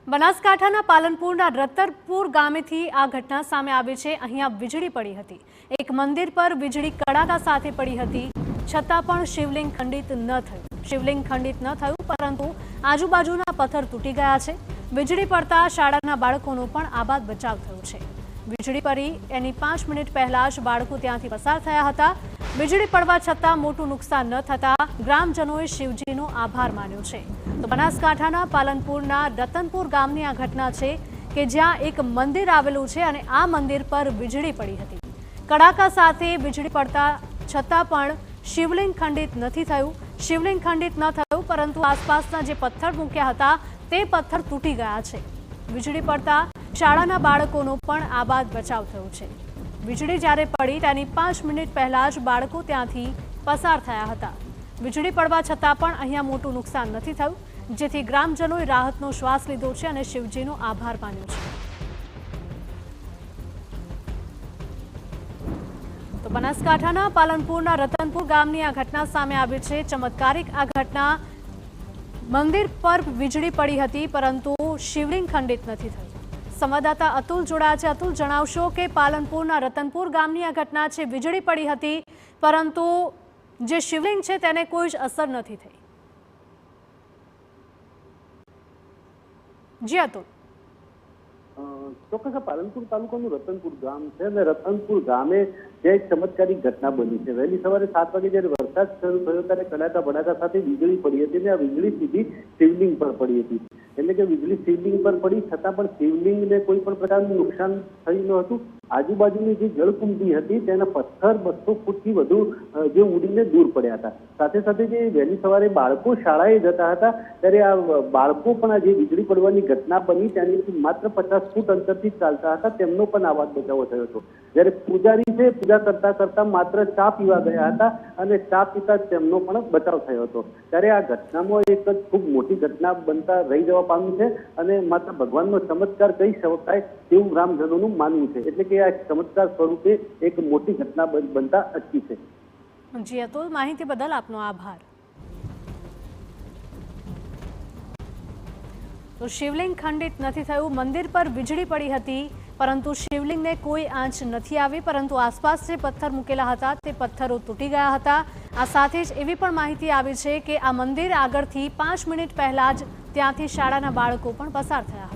બનાસકાંઠાના પાલનપુરના રતરપુર ગામેથી આ ઘટના સામે આવી છે। અહીંયા વીજળી પડી હતી। એક મંદિર પર વીજળી કડાકા સાથે પડી હતી, છતાં પણ શિવલિંગ ખંડિત ન થયું। શિવલિંગ ખંડિત ન થયું, પરંતુ આજુબાજુના પથ્થર તૂટી ગયા છે। વીજળી પડતા શાળાના બાળકોનો પણ આબાદ બચાવ થયો છે। વીજળી પડી એની 5 મિનિટ પહેલા જ બાળકો ત્યાંથી પસાર થયા હતા। વીજળી પડવા છતાં મોટું નુકસાન ન થતા ગ્રામજનોએ શિવજીનો આભાર માન્યો છે। તો બનાસકાંઠાના પાલનપુરના રતનપુર ગામની આ ઘટના છે કે જ્યાં એક મંદિર આવેલું છે અને આ મંદિર પર વીજળી પડી હતી। કડાકા સાથે વીજળી પડતા છતાં પણ શિવલિંગ ખંડિત નથી થયું। શિવલિંગ ખંડિત ન થયું, પરંતુ આસપાસના જે પથ્થર મૂક્યા હતા તે પથ્થર તૂટી ગયા છે। વીજળી પડતા શાળાના બાળકોનો પણ આબાદ બચાવ થયો છે। વીજળી જ્યારે પડી તેની 5 મિનિટ પહેલા જ બાળકો ત્યાંથી પસાર થયા હતા। વીજળી પડવા છતાં પણ અહીંયા મોટું નુકસાન નથી થયું, જેથી ગ્રામજનોએ રાહતનો શ્વાસ લીધો છે અને શિવજીનો આભાર માન્યો છે। તો બનાસકાંઠાના પાલનપુરના રતનપુર ગામની આ ઘટના સામે આવી છે। ચમત્કારિક આ ઘટના, મંદિર પર વીજળી પડી હતી પરંતુ શિવલિંગ ખંડિત નથી થયું। સંવાદદાતા અતુલ જોડાયા છે। અતુલ, જણાવશો કે પાલનપુરના રતનપુર ગામની આ ઘટના છે, વીજળી પડી હતી પરંતુ જે શિવલિંગ છે તેને કોઈ જ અસર નથી થઈ। જી અતુલ। ચોક્કસ પાલનપુર તાલુકાનું રતનપુર ગામ છે અને રતનપુર ગામે જે એક ચમત્કારિક ઘટના બની છે। વહેલી સવારે 7 વાગે જ્યારે વરસાદ શરૂ થયો ત્યારે કડાકા બડાકા સાથે વીજળી પડી હતી અને આ વીજળી સીધી શિવલિંગ પર પડી હતી। એટલે કે વીજળી શિવલિંગ પર પડી છતાં પણ શિવલિંગને કોઈ પણ પ્રકારનું નુકસાન થયું ન હતું। આજુબાજુની જે જળકુંડી હતી તેના પથ્થર 200 ફૂટથી વધુ જે ઉડીને દૂર પડ્યા હતા। સાથે સાથે જે વહેલી સવારે બાળકો શાળાએ જતા હતા ત્યારે આ બાળકો પણ આ જે વીજળી પડવાની ઘટના બની ત્યાંથી માત્ર 50 ફૂટ અંતરથી ચાલતા હતા, તેમનો પણ આવાજ બચાવ થયો હતો। જ્યારે પૂજારી છે પૂજા કરતા કરતા માત્ર ચા પીવા ગયા હતા અને ચા પીતા તેમનો પણ બચાવ થયો હતો। ત્યારે આ ઘટનામાં એક ખૂબ મોટી ઘટના બનતા રહી જવા પામી છે અને માત્ર ભગવાનનો ચમત્કાર કહી શકાય તેવું ગ્રામજનોનું માનવું છે। એટલે કે આ ચમત્કાર સ્વરૂપે એક મોટી ઘટના બનતા અટકી છે। જી અતુલ, માહિતી બદલ આપનો આભાર। તો શિવલિંગ ખંડિત નથી થયું, મંદિર પર વીજળી પડી હતી પરંતુ શિવલિંગને કોઈ આંચ નથી આવી, પરંતુ આસપાસ જે પથ્થર મૂકેલા હતા તે પથ્થરો તૂટી ગયા હતા। આ સાથે જ એવી પણ માહિતી આવી છે કે આ મંદિર આગળથી 5 મિનિટ પહેલા જ ત્યાંથી શાળાના બાળકો પણ પસાર થયા હતા।